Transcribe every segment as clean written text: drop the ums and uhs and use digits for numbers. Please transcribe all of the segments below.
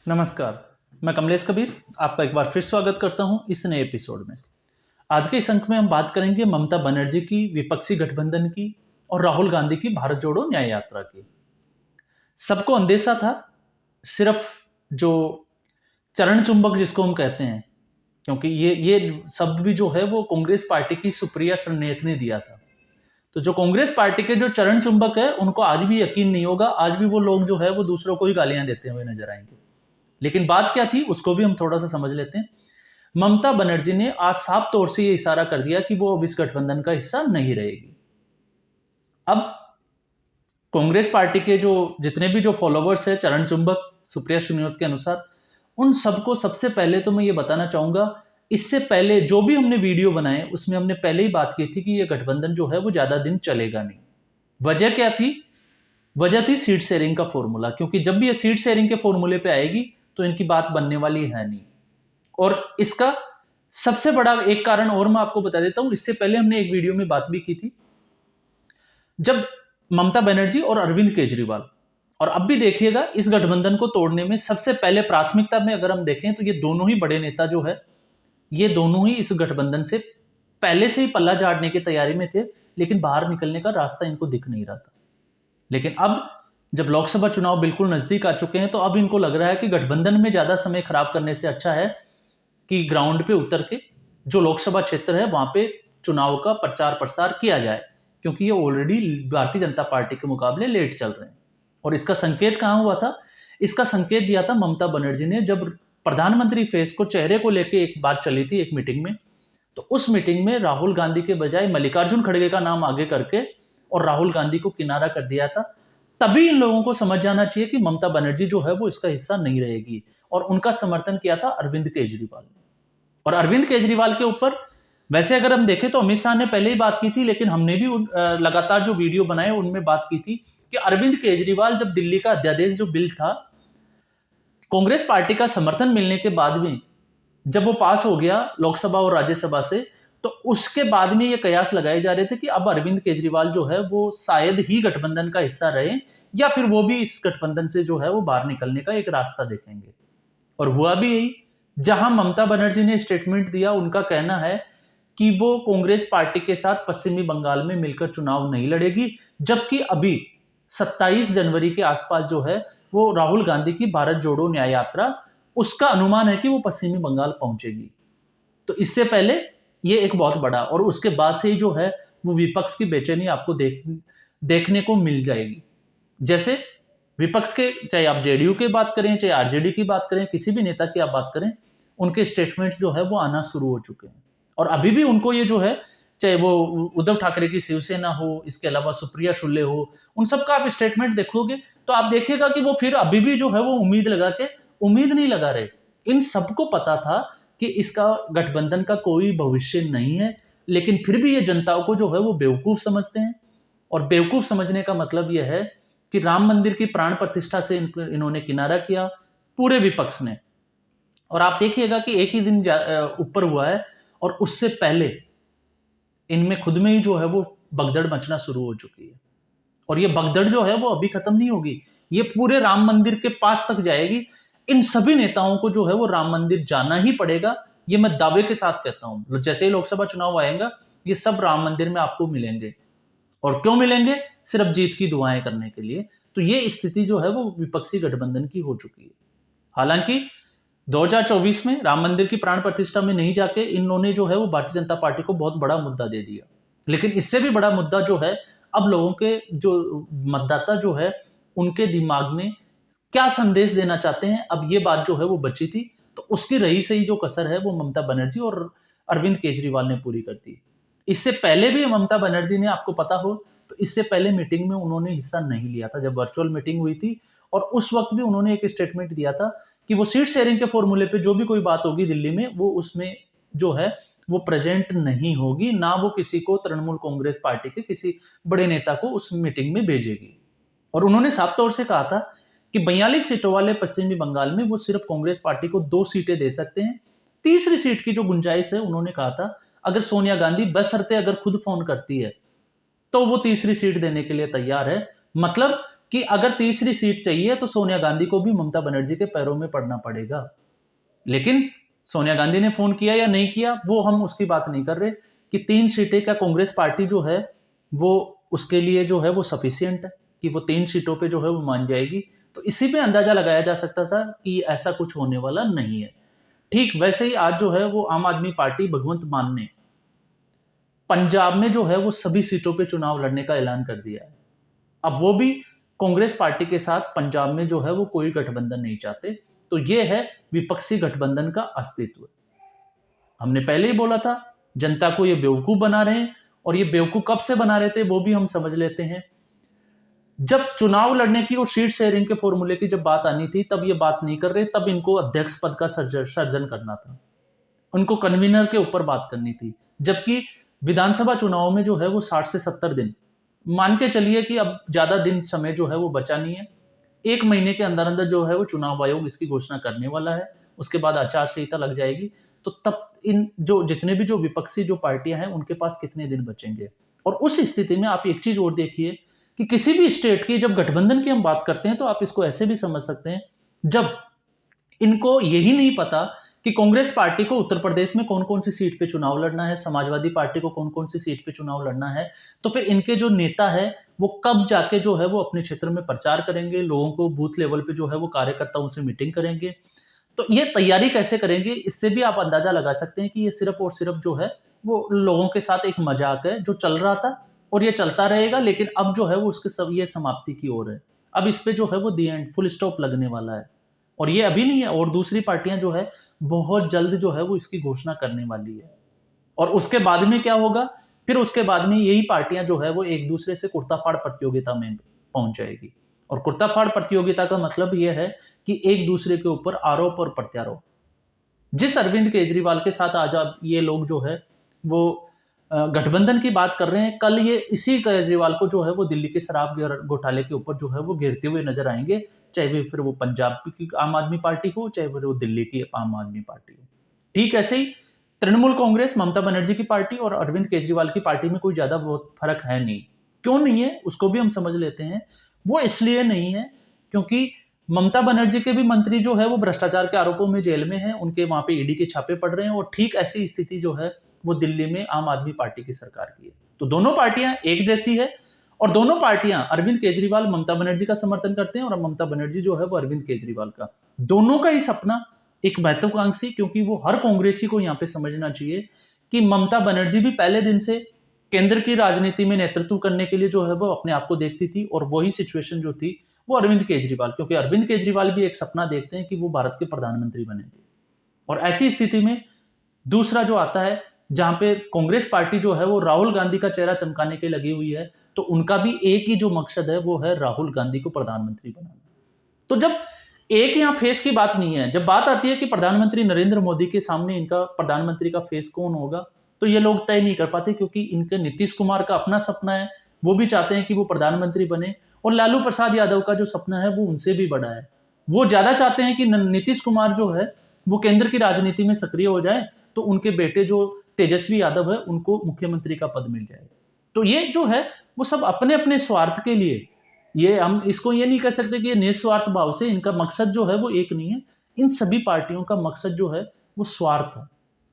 नमस्कार, मैं कमलेश कबीर आपका एक बार फिर स्वागत करता हूं इस नए एपिसोड में। आज के इस अंक में हम बात करेंगे ममता बनर्जी की विपक्षी गठबंधन की और राहुल गांधी की भारत जोड़ो न्याय यात्रा की। सबको अंदेशा था, सिर्फ जो चरण चुंबक जिसको हम कहते हैं, क्योंकि ये शब्द भी जो है वो कांग्रेस पार्टी की सुप्रिया श्रीनेत ने दिया था। तो जो कांग्रेस पार्टी के जो चरण चुंबक है उनको आज भी यकीन नहीं होगा, आज भी वो लोग जो है वो दूसरों को ही गालियां देते हुए नजर आएंगे। लेकिन बात क्या थी उसको भी हम थोड़ा सा समझ लेते हैं। ममता बनर्जी ने आज साफ तौर से ये इशारा कर दिया कि वो अब इस गठबंधन का हिस्सा नहीं रहेगी। अब कांग्रेस पार्टी के जो जितने भी जो फॉलोवर्स है चरण चुंबक सुप्रिया श्रीनेत के अनुसार, उन सबको सबसे पहले तो मैं ये बताना चाहूंगा, इससे पहले जो भी हमने वीडियो बनाए उसमें हमने पहले ही बात की थी कि ये गठबंधन जो है वो ज्यादा दिन चलेगा नहीं। वजह क्या थी? वजह थी सीट शेयरिंग का फॉर्मूला, क्योंकि जब भी ये सीट शेयरिंग के फॉर्मूले पे आएगी तो इनकी बात बनने वाली है नहीं। और इसका सबसे बड़ा एक कारण और मैं आपको बता देता हूं, इससे पहले हमने एक वीडियो में बात भी की थी, जब ममता बनर्जी और अरविंद केजरीवाल, और अब भी देखिएगा इस गठबंधन को तोड़ने में सबसे पहले प्राथमिकता में अगर हम देखें तो ये दोनों ही बड़े नेता जो है, ये दोनों ही इस गठबंधन से पहले से ही पल्ला झाड़ने की तैयारी में थे, लेकिन बाहर निकलने का रास्ता इनको दिख नहीं रहा था। लेकिन अब जब लोकसभा चुनाव बिल्कुल नजदीक आ चुके हैं तो अब इनको लग रहा है कि गठबंधन में ज्यादा समय खराब करने से अच्छा है कि ग्राउंड पे उतर के जो लोकसभा क्षेत्र है वहां पे चुनाव का प्रचार प्रसार किया जाए, क्योंकि ये ऑलरेडी भारतीय जनता पार्टी के मुकाबले लेट चल रहे हैं। और इसका संकेत कहां हुआ था? इसका संकेत दिया था ममता बनर्जी ने, जब प्रधानमंत्री फेस को चेहरे को लेकर एक बात चली थी एक मीटिंग में, तो उस मीटिंग में राहुल गांधी के बजाय मल्लिकार्जुन खड़गे का नाम आगे करके और राहुल गांधी को किनारा कर दिया था। तभी इन लोगों को समझ जाना चाहिए कि ममता बनर्जी जो है वो इसका हिस्सा नहीं रहेगी, और उनका समर्थन किया था अरविंद केजरीवाल ने। और अरविंद केजरीवाल के ऊपर वैसे अगर हम देखें तो अमित शाह ने पहले ही बात की थी, लेकिन हमने भी लगातार जो वीडियो बनाए उनमें बात की थी कि अरविंद केजरीवाल जब दिल्ली का अध्यादेश जो बिल था, कांग्रेस पार्टी का समर्थन मिलने के बाद में जब वो पास हो गया लोकसभा और राज्यसभा से, तो उसके बाद में ये कयास लगाए जा रहे थे कि अब अरविंद केजरीवाल जो है वो शायद ही गठबंधन का हिस्सा रहे, या फिर वो भी इस गठबंधन से जो है वो बाहर निकलने का एक रास्ता देखेंगे। और हुआ भी यही। जहां ममता बनर्जी ने स्टेटमेंट दिया, उनका कहना है कि वो कांग्रेस पार्टी के साथ पश्चिमी बंगाल में मिलकर चुनाव नहीं लड़ेगी, जबकि अभी 27 जनवरी के आसपास जो है वो राहुल गांधी की भारत जोड़ो न्याय यात्रा, उसका अनुमान है कि वो पश्चिमी बंगाल पहुंचेगी। तो इससे पहले ये एक बहुत बड़ा, और उसके बाद से ही जो है वो विपक्ष की बेचैनी आपको देखने को मिल जाएगी। जैसे विपक्ष के, चाहे आप जेडीयू की बात करें, चाहे आरजेडी की बात करें, किसी भी नेता की आप बात करें, उनके स्टेटमेंट जो है वो आना शुरू हो चुके हैं। और अभी भी उनको ये जो है, चाहे वो उद्धव ठाकरे की शिवसेना हो, इसके अलावा सुप्रिया शुल्ले हो, उन सबका आप स्टेटमेंट देखोगे तो आप देखिएगा कि वो फिर अभी भी जो है वो उम्मीद नहीं लगा रहे। इन सबको पता था कि इसका गठबंधन का कोई भविष्य नहीं है, लेकिन फिर भी ये जनताओं को जो है वो बेवकूफ समझते हैं। और बेवकूफ समझने का मतलब यह है कि राम मंदिर की प्राण प्रतिष्ठा से इन्होंने किनारा किया, पूरे विपक्ष ने। और आप देखिएगा कि एक ही दिन ऊपर हुआ है, और उससे पहले इनमें खुद में ही जो है वो भगदड़ मचना शुरू हो चुकी है। और ये भगदड़ जो है वो अभी खत्म नहीं होगी, ये पूरे राम मंदिर के पास तक जाएगी। इन सभी नेताओं को जो है वो राम मंदिर जाना ही पड़ेगा, ये मैं दावे के साथ कहता हूं। जैसे ही लोकसभा चुनाव आएगा ये सब राम मंदिर में आपको मिलेंगे। और क्यों मिलेंगे? सिर्फ जीत की दुआएं करने के लिए। तो ये स्थिति जो है वो विपक्षी गठबंधन की हो चुकी है। हालांकि 2024 में राम मंदिर की प्राण प्रतिष्ठा में नहीं जाके इन्होंने जो है वो भारतीय जनता पार्टी को बहुत बड़ा मुद्दा दे दिया। लेकिन इससे भी बड़ा मुद्दा जो है, अब लोगों के जो मतदाता जो है उनके दिमाग में क्या संदेश देना चाहते हैं, अब ये बात जो है वो बची थी। तो उसकी रही सही जो कसर है वो ममता बनर्जी और अरविंद केजरीवाल ने पूरी कर दी। इससे पहले भी ममता बनर्जी ने, आपको पता हो तो इससे पहले मीटिंग में उन्होंने हिस्सा नहीं लिया था, जब वर्चुअल मीटिंग हुई थी। और उस वक्त भी उन्होंने एक स्टेटमेंट दिया था कि वो सीट शेयरिंग के फॉर्मूले पे जो भी कोई बात होगी दिल्ली में, वो उसमें जो है वो प्रेजेंट नहीं होगी, ना वो किसी को तृणमूल कांग्रेस पार्टी के किसी बड़े नेता को उस मीटिंग में भेजेगी। और उन्होंने साफ तौर से कहा था कि 42 सीटों वाले पश्चिमी बंगाल में वो सिर्फ कांग्रेस पार्टी को 2 सीटें दे सकते हैं। तीसरी सीट की जो गुंजाइश है, उन्होंने कहा था अगर सोनिया गांधी बशर्ते अगर खुद फोन करती है तो वो तीसरी सीट देने के लिए तैयार है। मतलब कि अगर तीसरी सीट चाहिए तो सोनिया गांधी को भी ममता बनर्जी के पैरों में पड़ना पड़ेगा। लेकिन सोनिया गांधी ने फोन किया या नहीं किया, वो हम उसकी बात नहीं कर रहे कि 3 सीटें क्या कांग्रेस पार्टी जो है वो उसके लिए जो है वो सफिशियंट है कि वो 3 सीटों पे जो है वो मान जाएगी। तो इसी पे अंदाजा लगाया जा सकता था कि ऐसा कुछ होने वाला नहीं है। ठीक वैसे ही आज जो है वो आम आदमी पार्टी भगवंत मान ने पंजाब में जो है वो सभी सीटों पे चुनाव लड़ने का ऐलान कर दिया है। अब वो भी कांग्रेस पार्टी के साथ पंजाब में जो है वो कोई गठबंधन नहीं चाहते। तो ये है विपक्षी गठबंधन का अस्तित्व। हमने पहले ही बोला था जनता को ये बेवकूफ बना रहे हैं, और ये बेवकूफ कब से बना रहे थे वो भी हम समझ लेते हैं। जब चुनाव लड़ने की और सीट शेयरिंग के फॉर्मूले की जब बात आनी थी तब ये बात नहीं कर रहे, तब इनको अध्यक्ष पद का सर्जन करना था, उनको कन्वीनर के ऊपर बात करनी थी। जबकि विधानसभा चुनाव में जो है वो 60 से 70 दिन, मान के चलिए कि अब ज्यादा दिन समय जो है वो बचा नहीं है। 1 महीने के अंदर अंदर जो है वो चुनाव आयोग इसकी घोषणा करने वाला है, उसके बाद आचार संहिता लग जाएगी। तो तब इन जो जितने भी जो विपक्षी जो पार्टियां हैं उनके पास कितने दिन बचेंगे। और उस स्थिति में आप एक चीज और देखिए कि किसी भी स्टेट की जब गठबंधन की हम बात करते हैं तो आप इसको ऐसे भी समझ सकते हैं, जब इनको यही नहीं पता कि कांग्रेस पार्टी को उत्तर प्रदेश में कौन कौन सी सीट पे चुनाव लड़ना है, समाजवादी पार्टी को कौन कौन सी सीट पे चुनाव लड़ना है, तो फिर इनके जो नेता है वो कब जाके जो है वो अपने क्षेत्र में प्रचार करेंगे, लोगों को बूथ लेवल पे जो है वो कार्यकर्ताओं से मीटिंग करेंगे, तो ये तैयारी कैसे करेंगे, इससे भी आप अंदाजा लगा सकते हैं कि ये सिर्फ और सिर्फ जो है वो लोगों के साथ एक मजाक है जो चल रहा था और ये चलता रहेगा। लेकिन अब जो है वो उसके सब ये समाप्ति की ओर है। अब इस पे जो है वो दी एंड फुल स्टॉप लगने वाला है, और ये अभी नहीं है, और दूसरी पार्टियां जो है बहुत जल्द जो है वो इसकी घोषणा करने वाली है। और उसके बाद में क्या होगा, फिर उसके बाद में यही पार्टियां जो है वो एक दूसरे से कुर्ताफाड़ प्रतियोगिता में पहुंच जाएगी। और कुर्ताफाड़ प्रतियोगिता का मतलब यह है कि एक दूसरे के ऊपर आरोप और प्रत्यारोप। जिस अरविंद केजरीवाल के साथ आज आप ये लोग जो है वो गठबंधन की बात कर रहे हैं, कल ये इसी केजरीवाल को जो है वो दिल्ली के शराब घोटाले के ऊपर जो है वो घेरते हुए नजर आएंगे, चाहे भी फिर वो पंजाब की आम आदमी पार्टी हो, चाहे फिर वो दिल्ली की आम आदमी पार्टी हो। ठीक ऐसे ही तृणमूल कांग्रेस, ममता बनर्जी की पार्टी और अरविंद केजरीवाल की पार्टी में कोई ज्यादा बहुत फर्क है नहीं। क्यों नहीं है उसको भी हम समझ लेते हैं। वो इसलिए नहीं है क्योंकि ममता बनर्जी के भी मंत्री जो है वो भ्रष्टाचार के आरोपों में जेल में हैं, उनके वहां पे ईडी के छापे पड़ रहे हैं, और ठीक ऐसी स्थिति जो है वो दिल्ली में आम आदमी पार्टी की सरकार की है। तो दोनों पार्टियां एक जैसी है, और दोनों पार्टियां अरविंद केजरीवाल ममता बनर्जी का समर्थन करते हैं और ममता बनर्जी जो है वो अरविंद केजरीवाल का। दोनों का ही सपना एक महत्वाकांक्षी, क्योंकि वो हर कांग्रेसी को यहाँ पे समझना चाहिए कि ममता बनर्जी भी पहले दिन से केंद्र की राजनीति में नेतृत्व करने के लिए जो है वो अपने आप को देखती थी, और वही सिचुएशन जो थी वो अरविंद केजरीवाल, क्योंकि अरविंद केजरीवाल भी एक सपना देखते हैं कि वो भारत के प्रधानमंत्री बनेंगे। और ऐसी स्थिति में दूसरा जो आता है, जहां पे कांग्रेस पार्टी जो है वो राहुल गांधी का चेहरा चमकाने के लगी हुई है, तो उनका भी एक ही जो मकसद है वो है राहुल गांधी को प्रधानमंत्री बनाना। तो जब एक यहाँ फेस की बात नहीं है, जब बात आती है कि प्रधानमंत्री नरेंद्र मोदी के सामने इनका प्रधानमंत्री का फेस कौन होगा, तो ये लोग तय नहीं कर पाते, क्योंकि इनके नीतीश कुमार का अपना सपना है, वो भी चाहते हैं कि वो प्रधानमंत्री बने, और लालू प्रसाद यादव का जो सपना है वो उनसे भी बड़ा है। वो ज्यादा चाहते हैं कि नीतीश कुमार जो है वो केंद्र की राजनीति में सक्रिय हो जाए, तो उनके बेटे जो तेजस्वी यादव है उनको मुख्यमंत्री का पद मिल जाए। तो ये जो है वो सब अपने अपने स्वार्थ के लिए, ये हम इसको ये नहीं कह सकते कि ये निस्वार्थ भाव से, इनका मकसद जो है वो एक नहीं है। इन सभी पार्टियों का मकसद जो है वो स्वार्थ है।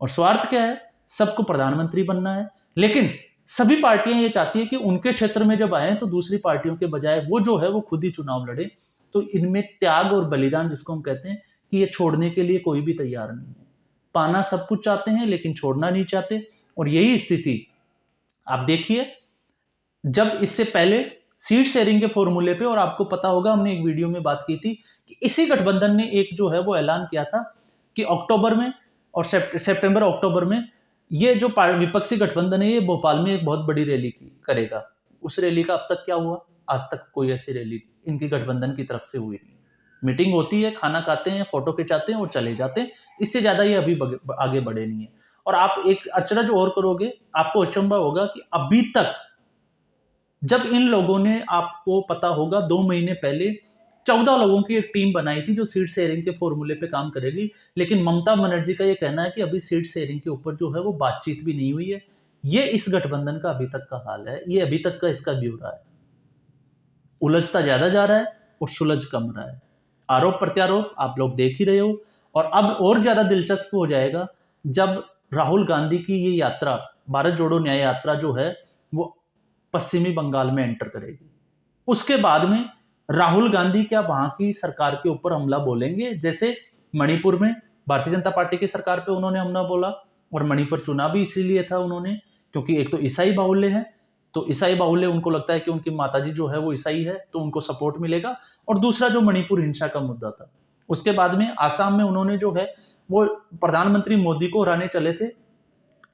और स्वार्थ क्या है, सबको प्रधानमंत्री बनना है। लेकिन सभी पार्टियां ये चाहती है कि उनके क्षेत्र में जब आए तो दूसरी पार्टियों के बजाय वो जो है वो खुद ही चुनाव लड़े। तो इनमें त्याग और बलिदान जिसको हम कहते हैं कि ये छोड़ने के लिए कोई भी तैयार नहीं है। पाना सब कुछ चाहते हैं लेकिन छोड़ना नहीं चाहते। और यही स्थिति आप देखिए, जब इससे पहले सीट शेयरिंग के फॉर्मूले पे, और आपको पता होगा हमने एक वीडियो में बात की थी कि इसी गठबंधन ने एक जो है वो ऐलान किया था कि अक्टूबर में और सितंबर अक्टूबर में ये जो विपक्षी गठबंधन है ये भोपाल में एक बहुत बड़ी रैली करेगा। उस रैली का अब तक क्या हुआ, आज तक कोई ऐसी रैली इनकी गठबंधन की तरफ से हुई नहीं। मीटिंग होती है, खाना खाते हैं, फोटो खिंचाते हैं और चले जाते हैं, इससे ज्यादा ये अभी आगे बढ़े नहीं है। और आप एक अचरज और करोगे, आपको अचंभा होगा कि अभी तक, जब इन लोगों ने, आपको पता होगा 2 महीने पहले 14 लोगों की एक टीम बनाई थी जो सीट शेयरिंग के फॉर्मूले पे काम करेगी, लेकिन ममता बनर्जी का ये कहना है कि अभी सीट शेयरिंग के ऊपर जो है वो बातचीत भी नहीं हुई है। ये इस गठबंधन का अभी तक का हाल है, ये अभी तक का इसका ब्यौरा है। उलझता ज्यादा जा रहा है और सुलझ कम रहा है। आरोप प्रत्यारोप आप लोग देख ही रहे हो। और अब और ज्यादा दिलचस्प हो जाएगा जब राहुल गांधी की ये यात्रा, भारत जोड़ो न्याय यात्रा जो है, वो पश्चिमी बंगाल में एंटर करेगी। उसके बाद में राहुल गांधी क्या वहां की सरकार के ऊपर हमला बोलेंगे, जैसे मणिपुर में भारतीय जनता पार्टी की सरकार पे उन्होंने हमला बोला। और मणिपुर चुनाव भी इसीलिए था उन्होंने, क्योंकि एक तो ईसाई बाहुल्य है, तो ईसाई बाहुल्य उनको लगता है कि उनकी माताजी जो है वो ईसाई है तो उनको सपोर्ट मिलेगा। और दूसरा जो मणिपुर हिंसा का मुद्दा था। उसके बाद में आसाम में उन्होंने जो है वो प्रधानमंत्री मोदी को हराने चले थे,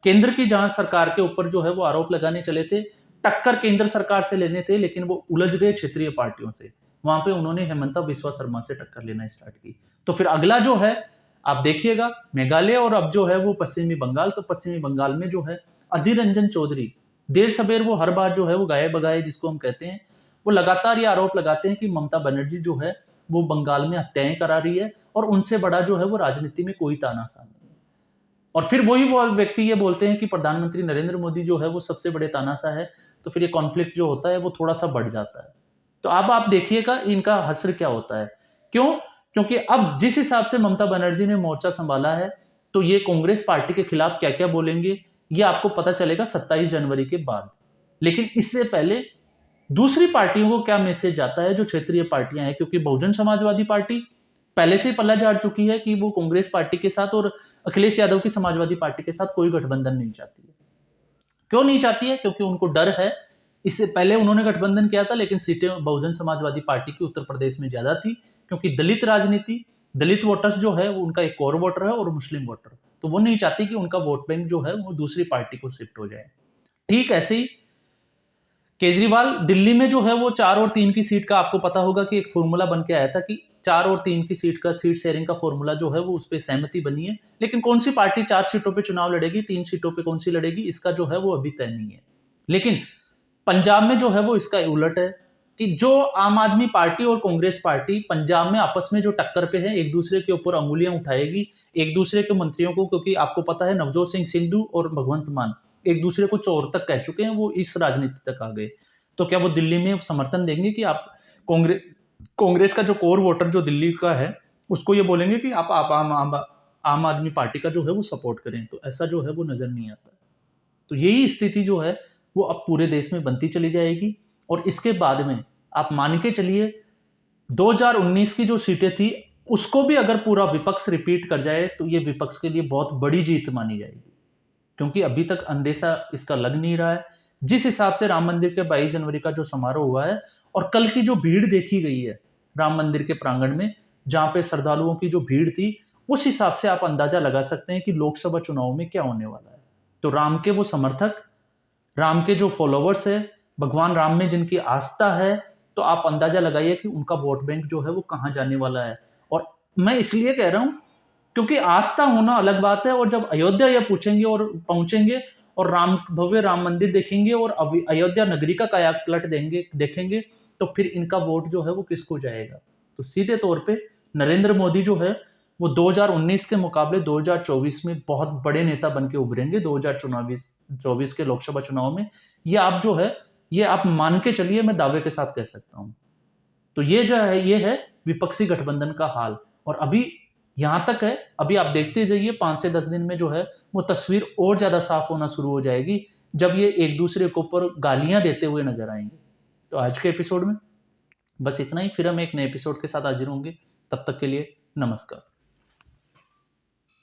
केंद्र की जहां सरकार के ऊपर जो है वो आरोप लगाने चले थे, टक्कर केंद्र सरकार से लेने थे, लेकिन वो उलझ गए क्षेत्रीय पार्टियों से। वहां पे उन्होंने हेमंता बिस्वा शर्मा से टक्कर लेना स्टार्ट की। तो फिर अगला जो है आप देखिएगा मेघालय, और अब जो है वो पश्चिमी बंगाल। तो पश्चिमी बंगाल में जो है अधीर रंजन चौधरी देर सबेर वो हर बार जो है वो गाये बगाए जिसको हम कहते हैं, वो लगातार ये आरोप लगाते हैं कि ममता बनर्जी जो है वो बंगाल में हत्याएं करा रही है और उनसे बड़ा जो है वो राजनीति में कोई तानाशाह नहीं है। और फिर वही वो व्यक्ति ये बोलते हैं कि प्रधानमंत्री नरेंद्र मोदी जो है वो सबसे बड़े तानाशाह है। तो फिर ये कॉन्फ्लिक्ट जो होता है वो थोड़ा सा बढ़ जाता है। तो अब आप देखिएगा इनका हश्र क्या होता है। क्यों? क्योंकि अब जिस हिसाब से ममता बनर्जी ने मोर्चा संभाला है, तो ये कांग्रेस पार्टी के खिलाफ क्या क्या बोलेंगे ये आपको पता चलेगा 27 जनवरी के बाद। लेकिन इससे पहले दूसरी पार्टियों को क्या मैसेज जाता है जो क्षेत्रीय पार्टियां हैं, क्योंकि बहुजन समाजवादी पार्टी पहले से ही पल्ला झाड़ चुकी है कि वो कांग्रेस पार्टी के साथ और अखिलेश यादव की समाजवादी पार्टी के साथ कोई गठबंधन नहीं चाहती है। क्यों नहीं चाहती है? क्योंकि उनको डर है। इससे पहले उन्होंने गठबंधन किया था, लेकिन सीटें बहुजन समाजवादी पार्टी की उत्तर प्रदेश में ज्यादा थी, क्योंकि दलित राजनीति, दलित वोटर्स जो है वो उनका एक कोर वोटर है और मुस्लिम वोटर, तो वो नहीं चाहती कि उनका वोट बैंक जो है वो दूसरी पार्टी को शिफ्ट हो जाए। ठीक ऐसे ही केजरीवाल दिल्ली में जो है वो 4 और 3 की सीट का आपको पता होगा कि एक फॉर्मूला बन के आया था कि 4 और 3 की सीट का सीट शेयरिंग का फॉर्मूला जो है वो उस पर सहमति बनी है। लेकिन कौन सी पार्टी 4 सीटों पे चुनाव लड़ेगी, 3 सीटों पे कौन सी लड़ेगी, इसका जो है वो अभी तय नहीं है। लेकिन पंजाब में जो है वो इसका उलट है कि जो आम आदमी पार्टी और कांग्रेस पार्टी पंजाब में आपस में जो टक्कर पे है, एक दूसरे के ऊपर अंगुलियां उठाएगी, एक दूसरे के मंत्रियों को, क्योंकि आपको पता है नवजोत सिंह सिद्धू और भगवंत मान एक दूसरे को चोर तक कह चुके हैं, वो इस राजनीति तक आ गए। तो क्या वो दिल्ली में समर्थन देंगे कि आप कांग्रेस का जो कोर वोटर जो दिल्ली का है उसको ये बोलेंगे कि आप आम आदमी पार्टी का जो है वो सपोर्ट करें? तो ऐसा जो है वो नजर नहीं आता। तो यही स्थिति जो है वो अब पूरे देश में बनती चली जाएगी। और इसके बाद में आप मान के चलिए 2019 की जो सीटें थी उसको भी अगर पूरा विपक्ष रिपीट कर जाए तो ये विपक्ष के लिए बहुत बड़ी जीत मानी जाएगी, क्योंकि अभी तक अंदेशा इसका लग नहीं रहा है। जिस हिसाब से राम मंदिर के 22 जनवरी का जो समारोह हुआ है और कल की जो भीड़ देखी गई है राम मंदिर के प्रांगण में, जहां पे श्रद्धालुओं की जो भीड़ थी, उस हिसाब से आप अंदाजा लगा सकते हैं कि लोकसभा चुनाव में क्या होने वाला है। तो राम के वो समर्थक, राम के जो फॉलोवर्स है, भगवान राम में जिनकी आस्था है, तो आप अंदाजा लगाइए कि उनका वोट बैंक जो है वो कहां जाने वाला है। और मैं इसलिए कह रहा हूं क्योंकि आस्था होना अलग बात है, और जब अयोध्या ये पूछेंगे और पहुंचेंगे और भव्य राम मंदिर देखेंगे और अयोध्या नगरी का कायापलट देखेंगे, तो फिर इनका वोट जो है वो किसको जाएगा? तो सीधे तौर पे नरेंद्र मोदी जो है वो 2019 के मुकाबले 2024 में बहुत बड़े नेता बन के उभरेंगे। 2024 के लोकसभा चुनाव में ये आप जो है ये आप मान के चलिए, मैं दावे के साथ कह सकता हूं। तो ये जो है ये है विपक्षी गठबंधन का हाल। और अभी यहां तक है, अभी आप देखते जाइए 5 से 10 दिन में जो है वो तस्वीर और ज्यादा साफ होना शुरू हो जाएगी जब ये एक दूसरे के ऊपर गालियां देते हुए नजर आएंगे। तो आज के एपिसोड में बस इतना ही, फिर हम एक नए एपिसोड के साथ हाजिर होंगे। तब तक के लिए नमस्कार।